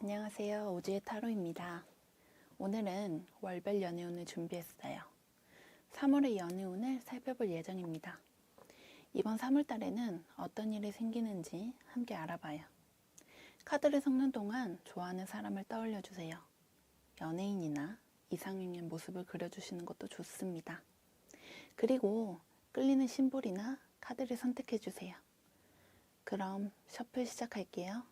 안녕하세요. 오지의 타로입니다. 오늘은 월별 연애운을 준비했어요. 3월의 연애운을 살펴볼 예정입니다. 이번 3월달에는 어떤 일이 생기는지 함께 알아봐요. 카드를 섞는 동안 좋아하는 사람을 떠올려 주세요. 연예인이나 이상형의 모습을 그려주시는 것도 좋습니다. 그리고 끌리는 심볼이나 카드를 선택해 주세요. 그럼 셔플 시작할게요.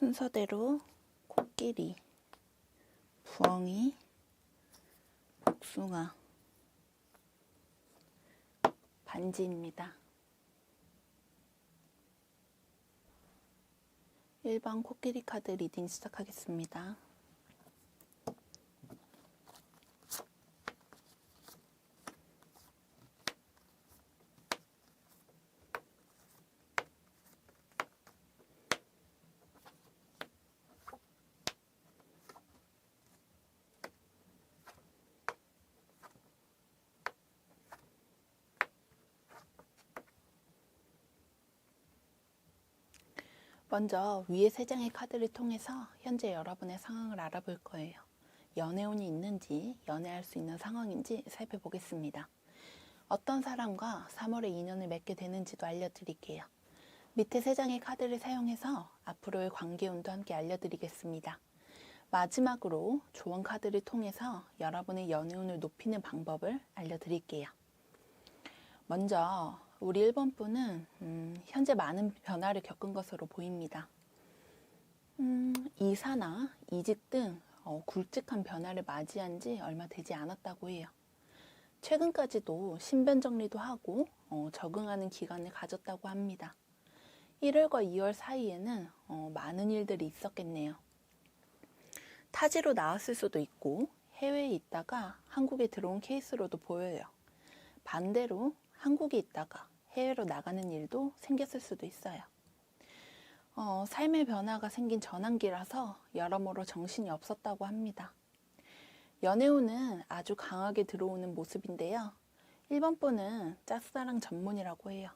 순서대로 코끼리, 부엉이, 복숭아, 반지입니다. 1번 코끼리 카드 리딩 시작하겠습니다. 먼저 위에 3장의 카드를 통해서 현재 여러분의 상황을 알아볼 거예요. 연애운이 있는지, 연애할 수 있는 상황인지 살펴보겠습니다. 어떤 사람과 3월에 인연을 맺게 되는지도 알려드릴게요. 밑에 3장의 카드를 사용해서 앞으로의 관계운도 함께 알려드리겠습니다. 마지막으로 조언 카드를 통해서 여러분의 연애운을 높이는 방법을 알려드릴게요. 먼저 우리 1번 분은 현재 많은 변화를 겪은 것으로 보입니다. 이사나 이직 등 굵직한 변화를 맞이한 지 얼마 되지 않았다고 해요. 최근까지도 신변 정리도 하고 적응하는 기간을 가졌다고 합니다. 1월과 2월 사이에는 많은 일들이 있었겠네요. 타지로 나왔을 수도 있고 해외에 있다가 한국에 들어온 케이스로도 보여요. 반대로 한국에 있다가 해외로 나가는 일도 생겼을 수도 있어요. 삶의 변화가 생긴 전환기라서 여러모로 정신이 없었다고 합니다. 연애운은 아주 강하게 들어오는 모습인데요. 1번 분은 짝사랑 전문이라고 해요.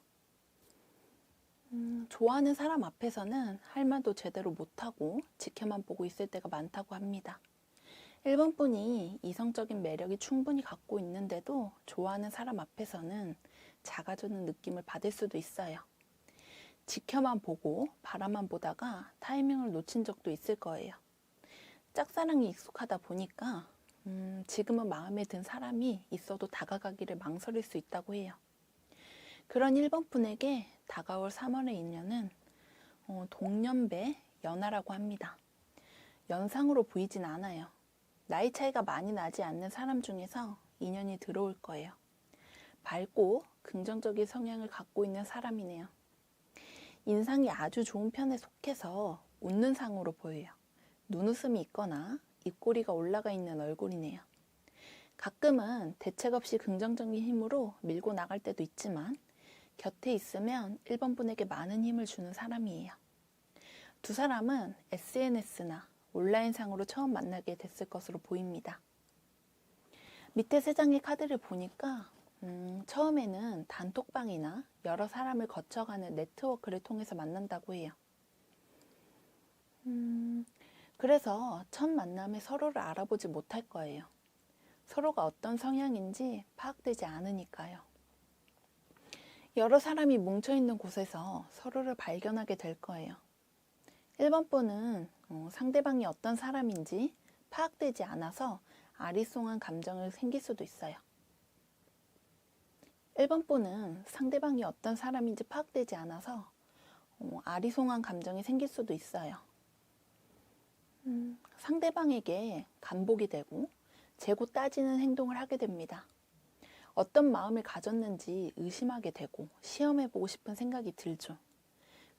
좋아하는 사람 앞에서는 할 말도 제대로 못하고 지켜만 보고 있을 때가 많다고 합니다. 1번 분이 이성적인 매력이 충분히 갖고 있는데도 좋아하는 사람 앞에서는 작아지는 느낌을 받을 수도 있어요. 지켜만 보고 바라만 보다가 타이밍을 놓친 적도 있을 거예요. 짝사랑이 익숙하다 보니까 지금은 마음에 든 사람이 있어도 다가가기를 망설일 수 있다고 해요. 그런 1번 분에게 다가올 3월의 인연은 동년배 연하라고 합니다. 연상으로 보이진 않아요. 나이 차이가 많이 나지 않는 사람 중에서 인연이 들어올 거예요. 밝고 긍정적인 성향을 갖고 있는 사람이네요. 인상이 아주 좋은 편에 속해서 웃는 상으로 보여요. 눈웃음이 있거나 입꼬리가 올라가 있는 얼굴이네요. 가끔은 대책 없이 긍정적인 힘으로 밀고 나갈 때도 있지만 곁에 있으면 1번 분에게 많은 힘을 주는 사람이에요. 두 사람은 SNS나 온라인상으로 처음 만나게 됐을 것으로 보입니다. 밑에 3장의 카드를 보니까 처음에는 단톡방이나 여러 사람을 거쳐가는 네트워크를 통해서 만난다고 해요. 그래서 첫 만남에 서로를 알아보지 못할 거예요. 서로가 어떤 성향인지 파악되지 않으니까요. 여러 사람이 뭉쳐있는 곳에서 서로를 발견하게 될 거예요. 1번 분은 상대방이 어떤 사람인지 파악되지 않아서 아리송한 감정을 생길 수도 있어요. 1번 분은 상대방이 어떤 사람인지 파악되지 않아서 아리송한 감정이 생길 수도 있어요. 상대방에게 간복이 되고 재고 따지는 행동을 하게 됩니다. 어떤 마음을 가졌는지 의심하게 되고 시험해보고 싶은 생각이 들죠.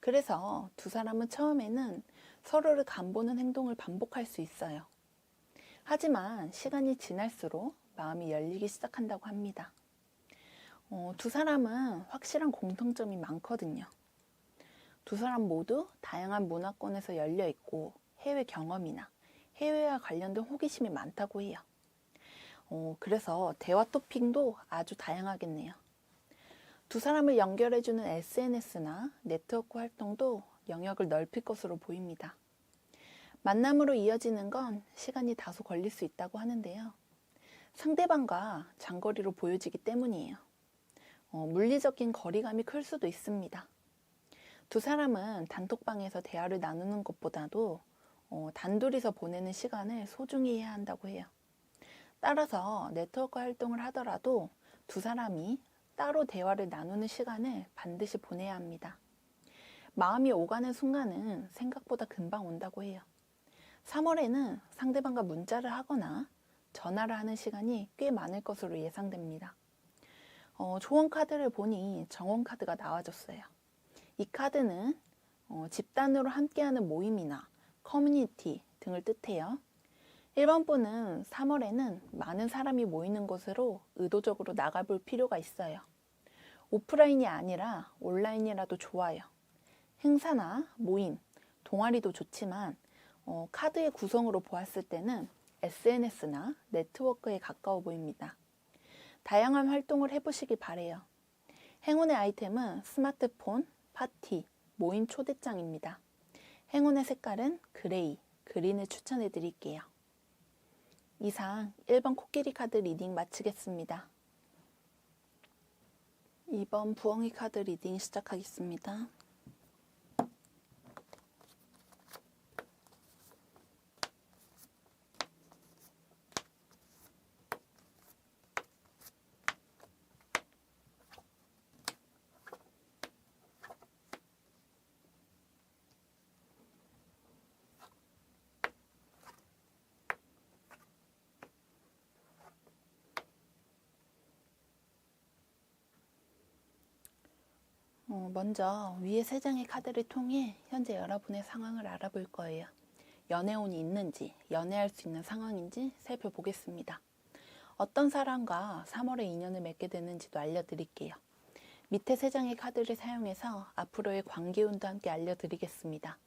그래서 두 사람은 처음에는 서로를 간보는 행동을 반복할 수 있어요. 하지만 시간이 지날수록 마음이 열리기 시작한다고 합니다. 두 사람은 확실한 공통점이 많거든요. 두 사람 모두 다양한 문화권에서 열려 있고 해외 경험이나 해외와 관련된 호기심이 많다고 해요. 그래서 대화 토픽도 아주 다양하겠네요. 두 사람을 연결해주는 SNS나 네트워크 활동도 영역을 넓힐 것으로 보입니다. 만남으로 이어지는 건 시간이 다소 걸릴 수 있다고 하는데요. 상대방과 장거리로 보여지기 때문이에요. 물리적인 거리감이 클 수도 있습니다. 두 사람은 단톡방에서 대화를 나누는 것보다도 단둘이서 보내는 시간을 소중히 해야 한다고 해요. 따라서 네트워크 활동을 하더라도 두 사람이 따로 대화를 나누는 시간을 반드시 보내야 합니다. 마음이 오가는 순간은 생각보다 금방 온다고 해요. 3월에는 상대방과 문자를 하거나 전화를 하는 시간이 꽤 많을 것으로 예상됩니다. 조언 카드를 보니 정원 카드가 나와줬어요. 이 카드는 집단으로 함께하는 모임이나 커뮤니티 등을 뜻해요. 1번 분은 3월에는 많은 사람이 모이는 곳으로 의도적으로 나가볼 필요가 있어요. 오프라인이 아니라 온라인이라도 좋아요. 행사나 모임, 동아리도 좋지만 카드의 구성으로 보았을 때는 SNS나 네트워크에 가까워 보입니다. 다양한 활동을 해보시기 바래요. 행운의 아이템은 스마트폰, 파티, 모임 초대장입니다. 행운의 색깔은 그레이, 그린을 추천해 드릴게요. 이상 1번 코끼리 카드 리딩 마치겠습니다. 2번 부엉이 카드 리딩 시작하겠습니다. 먼저 위에 3장의 카드를 통해 현재 여러분의 상황을 알아볼 거예요. 연애운이 있는지, 연애할 수 있는 상황인지 살펴보겠습니다. 어떤 사람과 3월에 인연을 맺게 되는지도 알려드릴게요. 밑에 3장의 카드를 사용해서 앞으로의 관계운도 함께 알려드리겠습니다.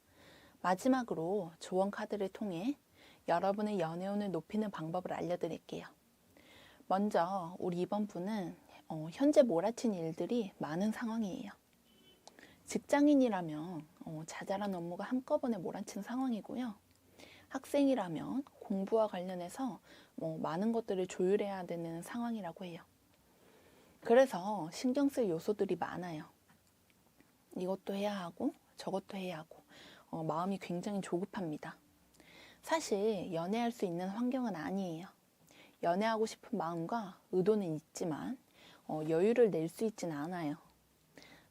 마지막으로 조언 카드를 통해 여러분의 연애운을 높이는 방법을 알려드릴게요. 먼저 우리 이번 분은 현재 몰아친 일들이 많은 상황이에요. 직장인이라면 자잘한 업무가 한꺼번에 몰아친 상황이고요. 학생이라면 공부와 관련해서 많은 것들을 조율해야 되는 상황이라고 해요. 그래서 신경 쓸 요소들이 많아요. 이것도 해야 하고 저것도 해야 하고 마음이 굉장히 조급합니다. 사실 연애할 수 있는 환경은 아니에요. 연애하고 싶은 마음과 의도는 있지만 여유를 낼 수 있진 않아요.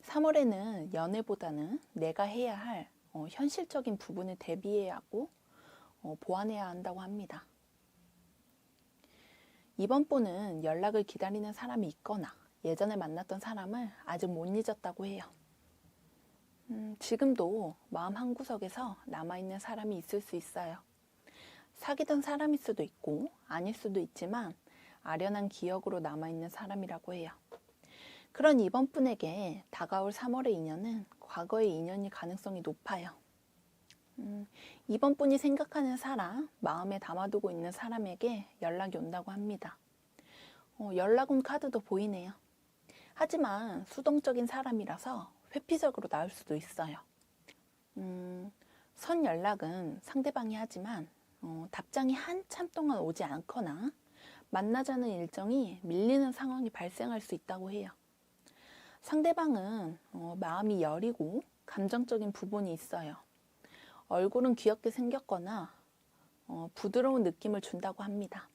3월에는 연애보다는 내가 해야 할 현실적인 부분을 대비해야 하고 보완해야 한다고 합니다. 이번 분은 연락을 기다리는 사람이 있거나 예전에 만났던 사람을 아직 못 잊었다고 해요. 지금도 마음 한구석에서 남아있는 사람이 있을 수 있어요. 사귀던 사람일 수도 있고 아닐 수도 있지만 아련한 기억으로 남아있는 사람이라고 해요. 그런 이번 분에게 다가올 3월의 인연은 과거의 인연일 가능성이 높아요. 이번 분이 생각하는 사람, 마음에 담아두고 있는 사람에게 연락이 온다고 합니다. 연락 온 카드도 보이네요. 하지만 수동적인 사람이라서 회피적으로 나올 수도 있어요. 선 연락은 상대방이 하지만 답장이 한참 동안 오지 않거나 만나자는 일정이 밀리는 상황이 발생할 수 있다고 해요. 상대방은 마음이 여리고 감정적인 부분이 있어요. 얼굴은 귀엽게 생겼거나 부드러운 느낌을 준다고 합니다.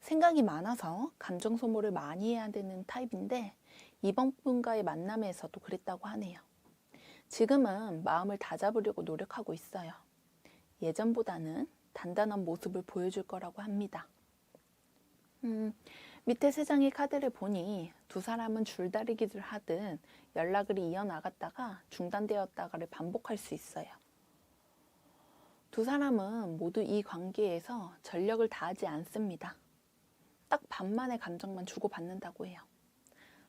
생각이 많아서 감정 소모를 많이 해야 되는 타입인데 이번 분과의 만남에서도 그랬다고 하네요. 지금은 마음을 다잡으려고 노력하고 있어요. 예전보다는 단단한 모습을 보여줄 거라고 합니다. 밑에 세 장의 카드를 보니 두 사람은 줄다리기를 하듯 연락을 이어나갔다가 중단되었다가를 반복할 수 있어요. 두 사람은 모두 이 관계에서 전력을 다하지 않습니다. 딱 반만의 감정만 주고받는다고 해요.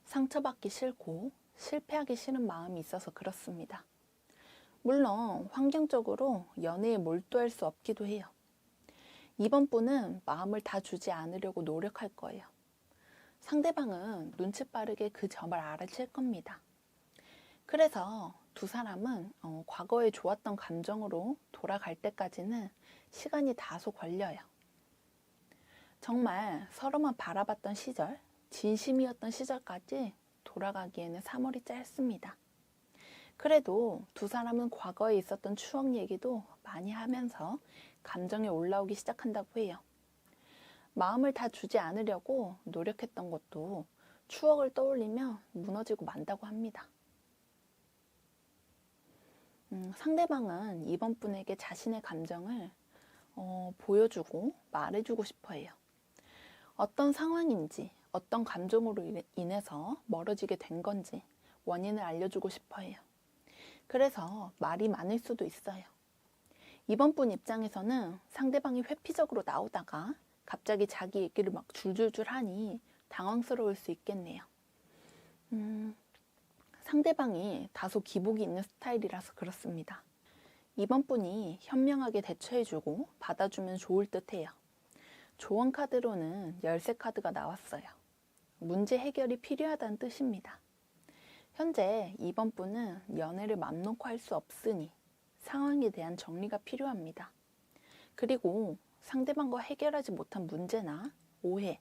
상처받기 싫고 실패하기 싫은 마음이 있어서 그렇습니다. 물론 환경적으로 연애에 몰두할 수 없기도 해요. 이번 분은 마음을 다 주지 않으려고 노력할 거예요. 상대방은 눈치 빠르게 그 점을 알아챌 겁니다. 그래서 두 사람은 과거에 좋았던 감정으로 돌아갈 때까지는 시간이 다소 걸려요. 정말 서로만 바라봤던 시절, 진심이었던 시절까지 돌아가기에는 3월이 짧습니다. 그래도 두 사람은 과거에 있었던 추억 얘기도 많이 하면서 감정이 올라오기 시작한다고 해요. 마음을 다 주지 않으려고 노력했던 것도 추억을 떠올리며 무너지고 만다고 합니다. 상대방은 이번 분에게 자신의 감정을 보여주고 말해주고 싶어 해요. 어떤 상황인지, 어떤 감정으로 인해서 멀어지게 된 건지 원인을 알려주고 싶어 해요. 그래서 말이 많을 수도 있어요. 이번 분 입장에서는 상대방이 회피적으로 나오다가 갑자기 자기 얘기를 막 줄줄줄 하니 당황스러울 수 있겠네요. 상대방이 다소 기복이 있는 스타일이라서 그렇습니다. 이번 분이 현명하게 대처해주고 받아주면 좋을 듯해요. 조언 카드로는 열쇠 카드가 나왔어요. 문제 해결이 필요하다는 뜻입니다. 현재 이번 분은 연애를 맘 놓고 할 수 없으니 상황에 대한 정리가 필요합니다. 그리고 상대방과 해결하지 못한 문제나 오해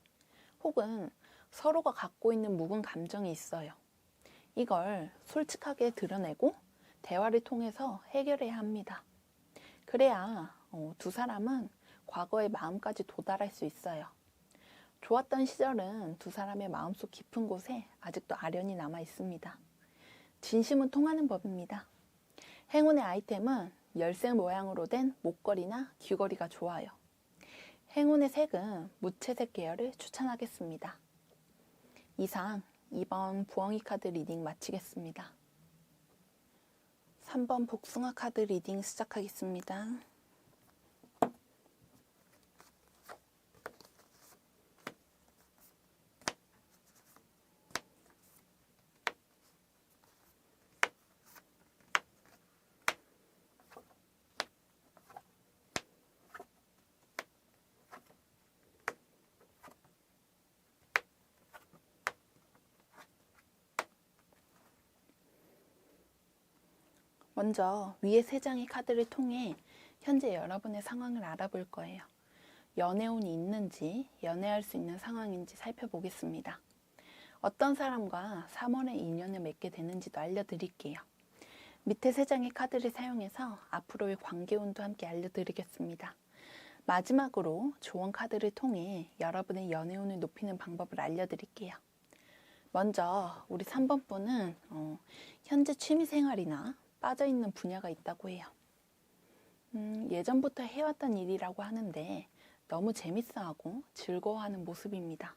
혹은 서로가 갖고 있는 묵은 감정이 있어요. 이걸 솔직하게 드러내고 대화를 통해서 해결해야 합니다. 그래야 두 사람은 과거의 마음까지 도달할 수 있어요. 좋았던 시절은 두 사람의 마음속 깊은 곳에 아직도 아련히 남아 있습니다. 진심은 통하는 법입니다. 행운의 아이템은 열쇠 모양으로 된 목걸이나 귀걸이가 좋아요. 행운의 색은 무채색 계열을 추천하겠습니다. 이상 2번 부엉이 카드 리딩 마치겠습니다. 3번 복숭아 카드 리딩 시작하겠습니다. 먼저 위에 세 장의 카드를 통해 현재 여러분의 상황을 알아볼 거예요. 연애운이 있는지, 연애할 수 있는 상황인지 살펴보겠습니다. 어떤 사람과 3월에 인연을 맺게 되는지도 알려드릴게요. 밑에 세 장의 카드를 사용해서 앞으로의 관계운도 함께 알려드리겠습니다. 마지막으로 조언 카드를 통해 여러분의 연애운을 높이는 방법을 알려드릴게요. 먼저 우리 3번 분은 현재 취미생활이나 빠져있는 분야가 있다고 해요. 예전부터 해왔던 일이라고 하는데 너무 재밌어하고 즐거워하는 모습입니다.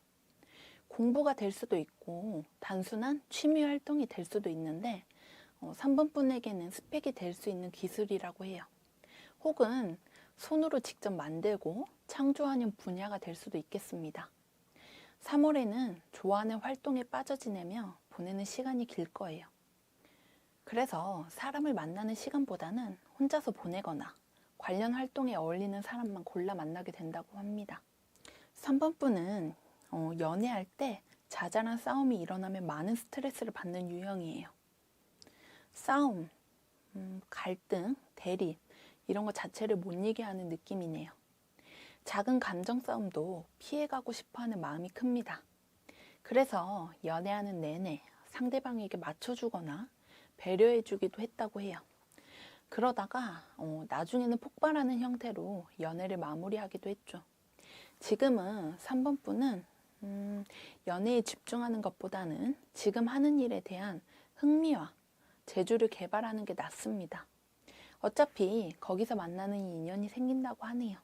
공부가 될 수도 있고 단순한 취미 활동이 될 수도 있는데 3번 분에게는 스펙이 될 수 있는 기술이라고 해요. 혹은 손으로 직접 만들고 창조하는 분야가 될 수도 있겠습니다. 3월에는 좋아하는 활동에 빠져 지내며 보내는 시간이 길 거예요. 그래서 사람을 만나는 시간보다는 혼자서 보내거나 관련 활동에 어울리는 사람만 골라 만나게 된다고 합니다. 3번 분은 연애할 때 자잘한 싸움이 일어나면 많은 스트레스를 받는 유형이에요. 싸움, 갈등, 대립 이런 것 자체를 못 이기게 하는 느낌이네요. 작은 감정 싸움도 피해가고 싶어하는 마음이 큽니다. 그래서 연애하는 내내 상대방에게 맞춰주거나 배려해주기도 했다고 해요. 그러다가 나중에는 폭발하는 형태로 연애를 마무리하기도 했죠. 지금은 3번 분은 연애에 집중하는 것보다는 지금 하는 일에 대한 흥미와 재주를 개발하는 게 낫습니다. 어차피 거기서 만나는 인연이 생긴다고 하네요.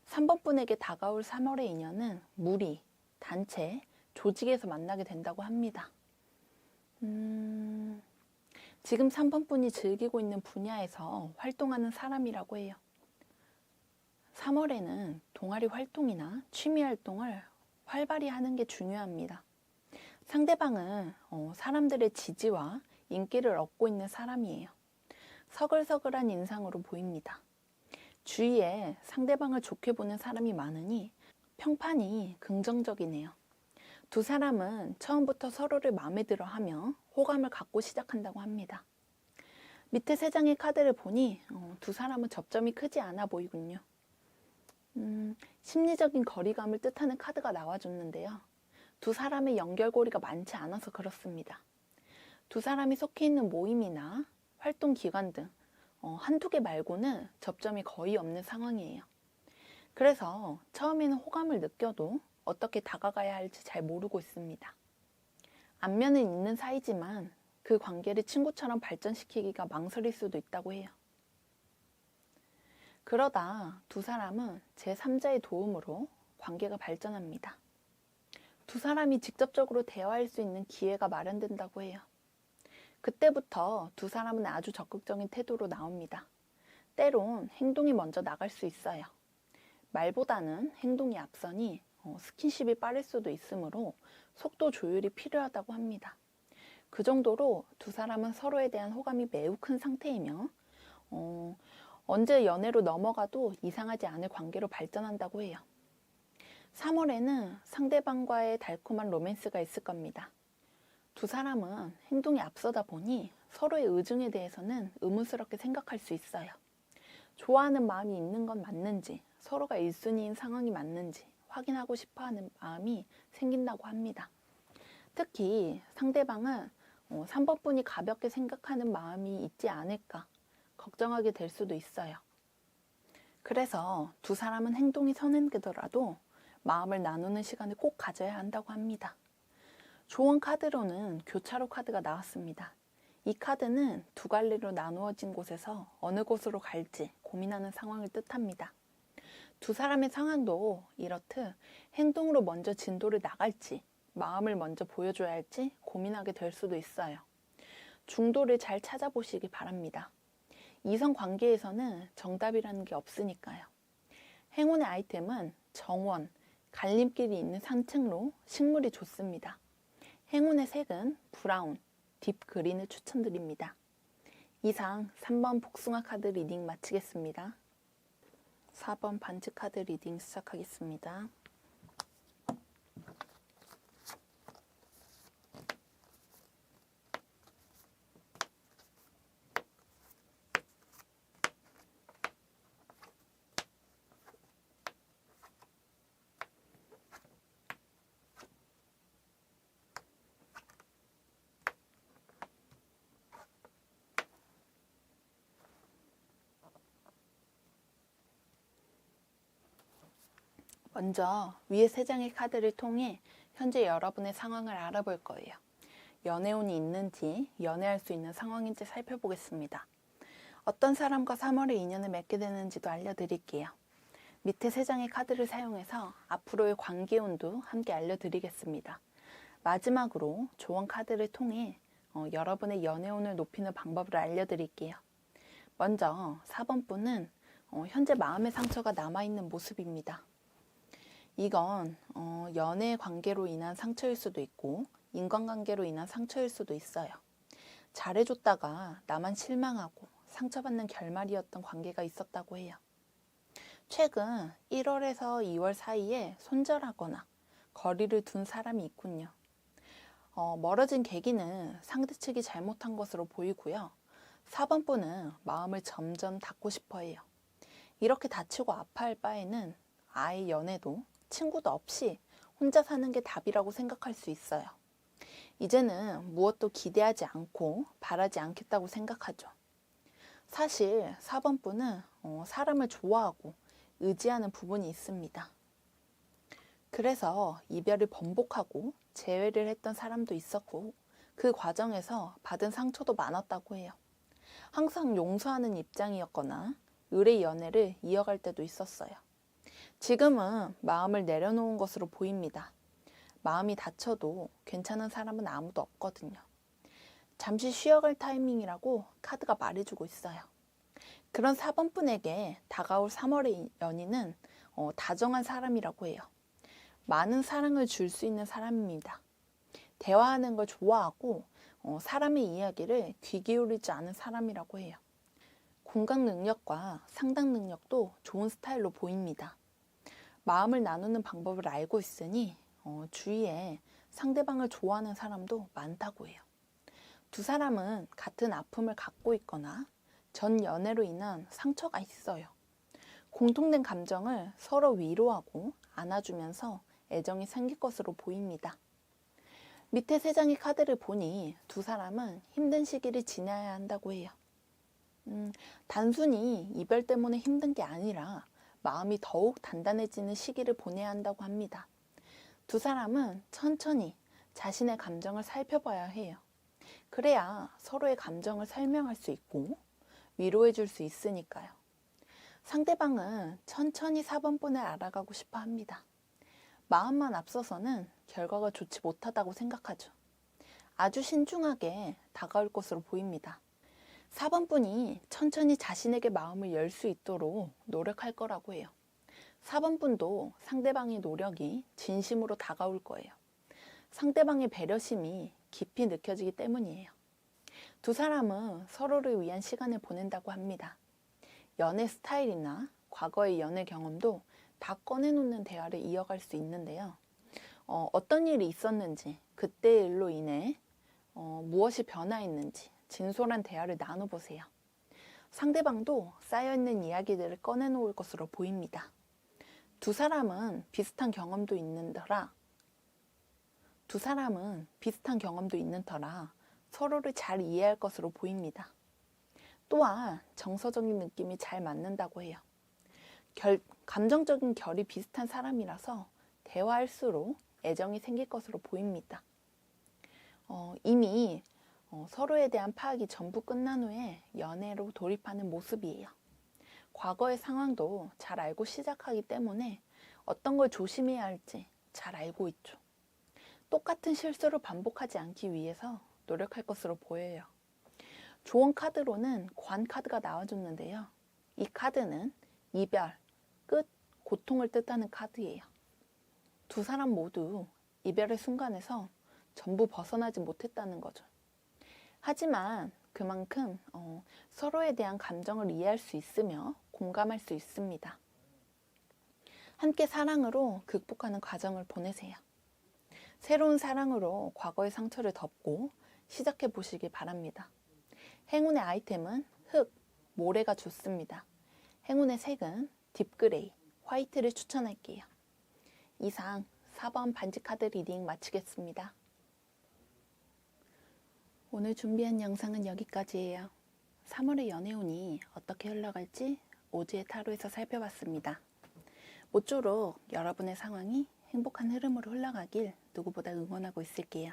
3번 분에게 다가올 3월의 인연은 무리, 단체, 조직에서 만나게 된다고 합니다. 지금 3번 분이 즐기고 있는 분야에서 활동하는 사람이라고 해요. 3월에는 동아리 활동이나 취미 활동을 활발히 하는 게 중요합니다. 상대방은 사람들의 지지와 인기를 얻고 있는 사람이에요. 서글서글한 인상으로 보입니다. 주위에 상대방을 좋게 보는 사람이 많으니 평판이 긍정적이네요. 두 사람은 처음부터 서로를 마음에 들어 하며 호감을 갖고 시작한다고 합니다. 밑에 세 장의 카드를 보니 두 사람은 접점이 크지 않아 보이군요. 심리적인 거리감을 뜻하는 카드가 나와줬는데요. 두 사람의 연결고리가 많지 않아서 그렇습니다. 두 사람이 속해 있는 모임이나 활동 기관 등 한두 개 말고는 접점이 거의 없는 상황이에요. 그래서 처음에는 호감을 느껴도 어떻게 다가가야 할지 잘 모르고 있습니다. 안면은 있는 사이지만 그 관계를 친구처럼 발전시키기가 망설일 수도 있다고 해요. 그러다 두 사람은 제3자의 도움으로 관계가 발전합니다. 두 사람이 직접적으로 대화할 수 있는 기회가 마련된다고 해요. 그때부터 두 사람은 아주 적극적인 태도로 나옵니다. 때론 행동이 먼저 나갈 수 있어요. 말보다는 행동이 앞서니 스킨십이 빠를 수도 있으므로 속도 조율이 필요하다고 합니다. 그 정도로 두 사람은 서로에 대한 호감이 매우 큰 상태이며 언제 연애로 넘어가도 이상하지 않을 관계로 발전한다고 해요. 3월에는 상대방과의 달콤한 로맨스가 있을 겁니다. 두 사람은 행동이 앞서다 보니 서로의 의중에 대해서는 의문스럽게 생각할 수 있어요. 좋아하는 마음이 있는 건 맞는지, 서로가 1순위인 상황이 맞는지 확인하고 싶어하는 마음이 생긴다고 합니다. 특히 상대방은 3번 분이 가볍게 생각하는 마음이 있지 않을까 걱정하게 될 수도 있어요. 그래서 두 사람은 행동이 선행되더라도 마음을 나누는 시간을 꼭 가져야 한다고 합니다. 조언 카드로는 교차로 카드가 나왔습니다. 이 카드는 두 갈래로 나누어진 곳에서 어느 곳으로 갈지 고민하는 상황을 뜻합니다. 두 사람의 상황도 이렇듯 행동으로 먼저 진도를 나갈지 마음을 먼저 보여줘야 할지 고민하게 될 수도 있어요. 중도를 잘 찾아보시기 바랍니다. 이성 관계에서는 정답이라는 게 없으니까요. 행운의 아이템은 정원, 갈림길이 있는 산책로, 식물이 좋습니다. 행운의 색은 브라운, 딥 그린을 추천드립니다. 이상 3번 복숭아 카드 리딩 마치겠습니다. 4번 반지 카드 리딩 시작하겠습니다. 먼저 위에 세 장의 카드를 통해 현재 여러분의 상황을 알아볼 거예요. 연애운이 있는지, 연애할 수 있는 상황인지 살펴보겠습니다. 어떤 사람과 3월에 인연을 맺게 되는지도 알려드릴게요. 밑에 세 장의 카드를 사용해서 앞으로의 관계운도 함께 알려드리겠습니다. 마지막으로 조언 카드를 통해 여러분의 연애운을 높이는 방법을 알려드릴게요. 먼저 4번 분은 현재 마음의 상처가 남아있는 모습입니다. 이건 연애 관계로 인한 상처일 수도 있고 인간관계로 인한 상처일 수도 있어요. 잘해줬다가 나만 실망하고 상처받는 결말이었던 관계가 있었다고 해요. 최근 1월에서 2월 사이에 손절하거나 거리를 둔 사람이 있군요. 멀어진 계기는 상대 측이 잘못한 것으로 보이고요. 4번 분은 마음을 점점 닫고 싶어 해요. 이렇게 다치고 아파할 바에는 아예 연애도 친구도 없이 혼자 사는 게 답이라고 생각할 수 있어요. 이제는 무엇도 기대하지 않고 바라지 않겠다고 생각하죠. 사실 4번 분은 사람을 좋아하고 의지하는 부분이 있습니다. 그래서 이별을 번복하고 재회를 했던 사람도 있었고 그 과정에서 받은 상처도 많았다고 해요. 항상 용서하는 입장이었거나 의뢰 연애를 이어갈 때도 있었어요. 지금은 마음을 내려놓은 것으로 보입니다. 마음이 다쳐도 괜찮은 사람은 아무도 없거든요. 잠시 쉬어갈 타이밍이라고 카드가 말해주고 있어요. 그런 4번 분에게 다가올 3월의 연인은 다정한 사람이라고 해요. 많은 사랑을 줄 수 있는 사람입니다. 대화하는 걸 좋아하고 사람의 이야기를 귀 기울이지 않은 사람이라고 해요. 공감 능력과 상담 능력도 좋은 스타일로 보입니다. 마음을 나누는 방법을 알고 있으니 주위에 상대방을 좋아하는 사람도 많다고 해요. 두 사람은 같은 아픔을 갖고 있거나 전 연애로 인한 상처가 있어요. 공통된 감정을 서로 위로하고 안아주면서 애정이 생길 것으로 보입니다. 밑에 세 장의 카드를 보니 두 사람은 힘든 시기를 지나야 한다고 해요. 단순히 이별 때문에 힘든 게 아니라 마음이 더욱 단단해지는 시기를 보내야 한다고 합니다. 두 사람은 천천히 자신의 감정을 살펴봐야 해요. 그래야 서로의 감정을 설명할 수 있고 위로해 줄 수 있으니까요. 상대방은 천천히 4번 분을 알아가고 싶어 합니다. 마음만 앞서서는 결과가 좋지 못하다고 생각하죠. 아주 신중하게 다가올 것으로 보입니다. 4번 분이 천천히 자신에게 마음을 열 수 있도록 노력할 거라고 해요. 4번 분도 상대방의 노력이 진심으로 다가올 거예요. 상대방의 배려심이 깊이 느껴지기 때문이에요. 두 사람은 서로를 위한 시간을 보낸다고 합니다. 연애 스타일이나 과거의 연애 경험도 다 꺼내놓는 대화를 이어갈 수 있는데요. 어떤 일이 있었는지, 그때의 일로 인해 무엇이 변화했는지 진솔한 대화를 나눠보세요. 상대방도 쌓여있는 이야기들을 꺼내놓을 것으로 보입니다. 두 사람은 비슷한 경험도 있는 터라 서로를 잘 이해할 것으로 보입니다. 또한 정서적인 느낌이 잘 맞는다고 해요. 감정적인 결이 비슷한 사람이라서 대화할수록 애정이 생길 것으로 보입니다. 이미 서로에 대한 파악이 전부 끝난 후에 연애로 돌입하는 모습이에요. 과거의 상황도 잘 알고 시작하기 때문에 어떤 걸 조심해야 할지 잘 알고 있죠. 똑같은 실수를 반복하지 않기 위해서 노력할 것으로 보여요. 조언 카드로는 관 카드가 나와줬는데요. 이 카드는 이별, 끝, 고통을 뜻하는 카드예요. 두 사람 모두 이별의 순간에서 전부 벗어나지 못했다는 거죠. 하지만 그만큼 서로에 대한 감정을 이해할 수 있으며 공감할 수 있습니다. 함께 사랑으로 극복하는 과정을 보내세요. 새로운 사랑으로 과거의 상처를 덮고 시작해 보시기 바랍니다. 행운의 아이템은 흙, 모래가 좋습니다. 행운의 색은 딥그레이, 화이트를 추천할게요. 이상 4번 반지 카드 리딩 마치겠습니다. 오늘 준비한 영상은 여기까지예요. 3월의 연애운이 어떻게 흘러갈지 오지의 타로에서 살펴봤습니다. 모쪼록 여러분의 상황이 행복한 흐름으로 흘러가길 누구보다 응원하고 있을게요.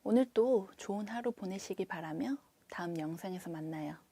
오늘도 좋은 하루 보내시길 바라며 다음 영상에서 만나요.